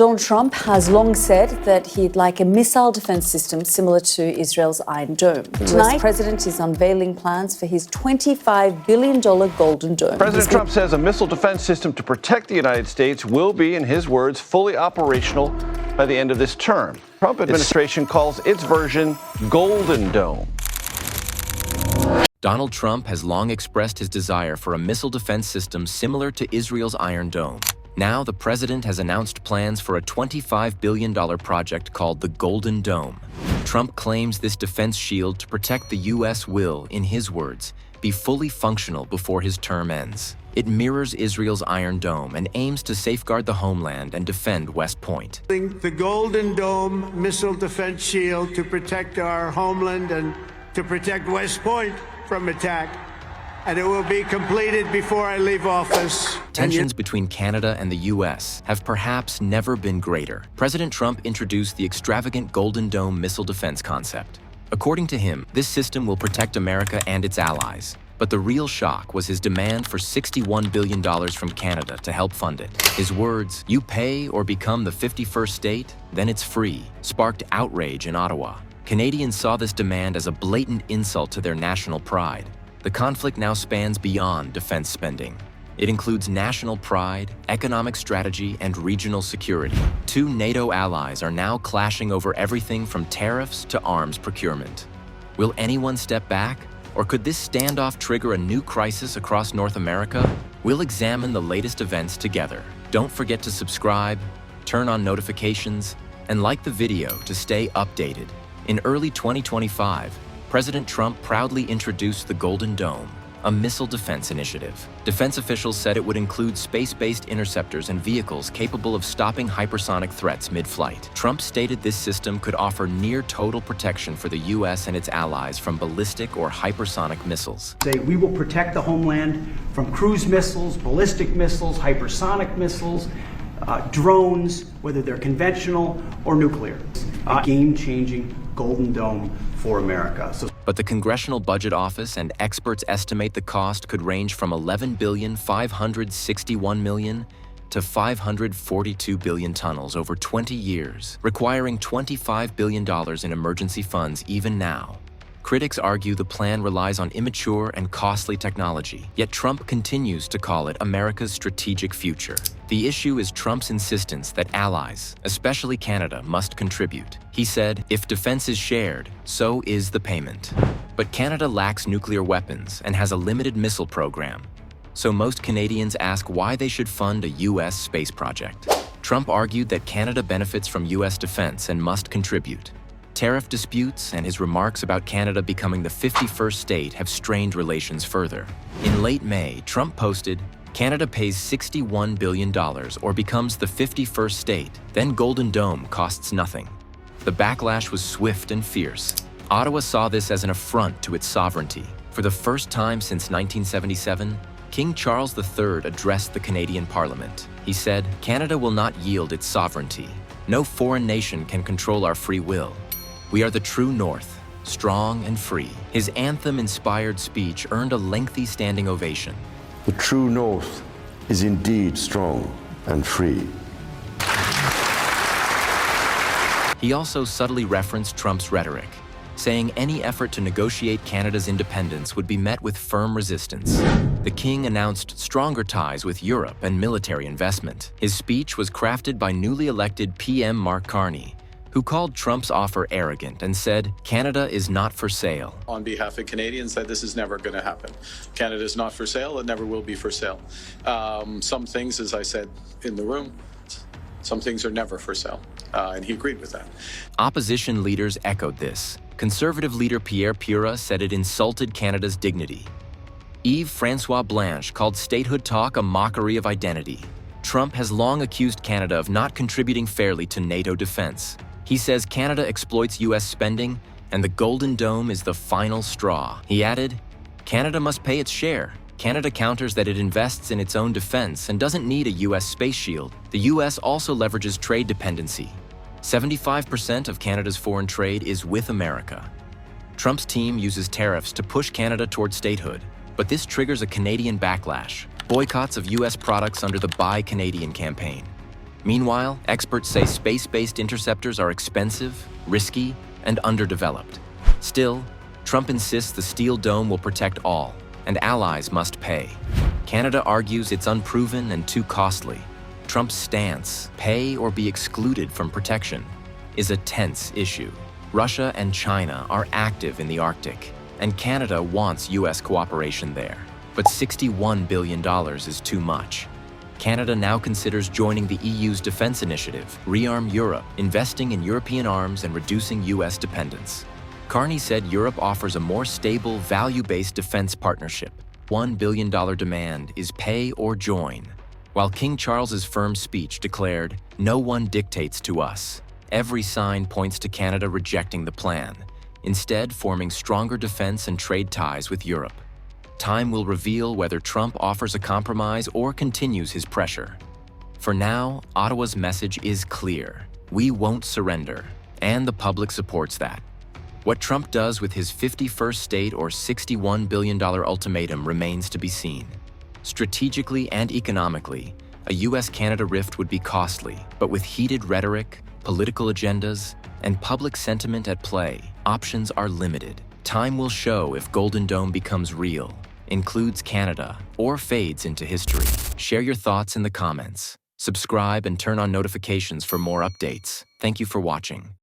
Donald Trump has long said that he'd like a missile defense system similar to Israel's Iron Dome. Tonight, the president is unveiling plans for his $25 billion Golden Dome. President Trump says a missile defense system to protect the United States will be, in his words, fully operational by the end of this term. Trump administration calls its version Golden Dome. Donald Trump has long expressed his desire for a missile defense system similar to Israel's Iron Dome. Now, the president has announced plans for a $25 billion project called the Golden Dome. Trump claims this defense shield to protect the U.S. will, in his words, be fully functional before his term ends. It mirrors Israel's Iron Dome and aims to safeguard the homeland and defend West Point. The Golden Dome missile defense shield to protect our homeland and to protect West Point from attack. And it will be completed before I leave office. Tensions between Canada and the U.S. have perhaps never been greater. President Trump introduced the extravagant Golden Dome missile defense concept. According to him, this system will protect America and its allies. But the real shock was his demand for $61 billion from Canada to help fund it. His words, "You pay or become the 51st state, then it's free," sparked outrage in Ottawa. Canadians saw this demand as a blatant insult to their national pride. The conflict now spans beyond defense spending. It includes national pride, economic strategy, and regional security. Two NATO allies are now clashing over everything from tariffs to arms procurement. Will anyone step back? Or could this standoff trigger a new crisis across North America? We'll examine the latest events together. Don't forget to subscribe, turn on notifications, and like the video to stay updated. In early 2025, President Trump proudly introduced the Golden Dome, a missile defense initiative. Defense officials said it would include space-based interceptors and vehicles capable of stopping hypersonic threats mid-flight. Trump stated this system could offer near-total protection for the U.S. and its allies from ballistic or hypersonic missiles. We will protect the homeland from cruise missiles, ballistic missiles, hypersonic missiles, drones, whether they're conventional or nuclear. A game-changing Golden Dome for America. But the Congressional Budget Office and experts estimate the cost could range from $11,561 million to $542 billion tunnels over 20 years, requiring $25 billion in emergency funds even now. Critics argue the plan relies on immature and costly technology, yet Trump continues to call it America's strategic future. The issue is Trump's insistence that allies, especially Canada, must contribute. He said, "If defense is shared, so is the payment." But Canada lacks nuclear weapons and has a limited missile program. So most Canadians ask why they should fund a U.S. space project. Trump argued that Canada benefits from U.S. defense and must contribute. Tariff disputes and his remarks about Canada becoming the 51st state have strained relations further. In late May, Trump posted, "Canada pays $61 billion or becomes the 51st state, then Golden Dome costs nothing." The backlash was swift and fierce. Ottawa saw this as an affront to its sovereignty. For the first time since 1977, King Charles III addressed the Canadian Parliament. He said, "Canada will not yield its sovereignty. No foreign nation can control our free will. We are the true North, strong and free." His anthem-inspired speech earned a lengthy standing ovation. The true North is indeed strong and free. He also subtly referenced Trump's rhetoric, saying any effort to negotiate Canada's independence would be met with firm resistance. The king announced stronger ties with Europe and military investment. His speech was crafted by newly elected PM Mark Carney, who called Trump's offer arrogant and said, "Canada is not for sale." On behalf of Canadians, that this is never going to happen. Canada is not for sale. It never will be for sale. Some things, as I said in the room, some things are never for sale. And he agreed with that. Opposition leaders echoed this. Conservative leader Pierre Pura said it insulted Canada's dignity. Yves-François Blanche called statehood talk a mockery of identity. Trump has long accused Canada of not contributing fairly to NATO defense. He says Canada exploits U.S. spending, and the Golden Dome is the final straw. He added, "Canada must pay its share." Canada counters that it invests in its own defense and doesn't need a U.S. space shield. The U.S. also leverages trade dependency. 75% of Canada's foreign trade is with America. Trump's team uses tariffs to push Canada toward statehood, but this triggers a Canadian backlash, boycotts of U.S. products under the Buy Canadian campaign. Meanwhile, experts say space-based interceptors are expensive, risky, and underdeveloped. Still, Trump insists the steel dome will protect all, and allies must pay. Canada argues it's unproven and too costly. Trump's stance, pay or be excluded from protection, is a tense issue. Russia and China are active in the Arctic, and Canada wants U.S. cooperation there. But $61 billion is too much. Canada now considers joining the EU's defense initiative, Rearm Europe, investing in European arms and reducing U.S. dependence. Carney said Europe offers a more stable, value-based defense partnership. $1 billion demand is pay or join. While King Charles's firm speech declared, "No one dictates to us," every sign points to Canada rejecting the plan, instead forming stronger defense and trade ties with Europe. Time will reveal whether Trump offers a compromise or continues his pressure. For now, Ottawa's message is clear. We won't surrender, and the public supports that. What Trump does with his 51st state or $61 billion ultimatum remains to be seen. Strategically and economically, a US-Canada rift would be costly, but with heated rhetoric, political agendas, and public sentiment at play, options are limited. Time will show if Golden Dome becomes real, includes Canada, or fades into history. Share your thoughts in the comments. Subscribe and turn on notifications for more updates. Thank you for watching.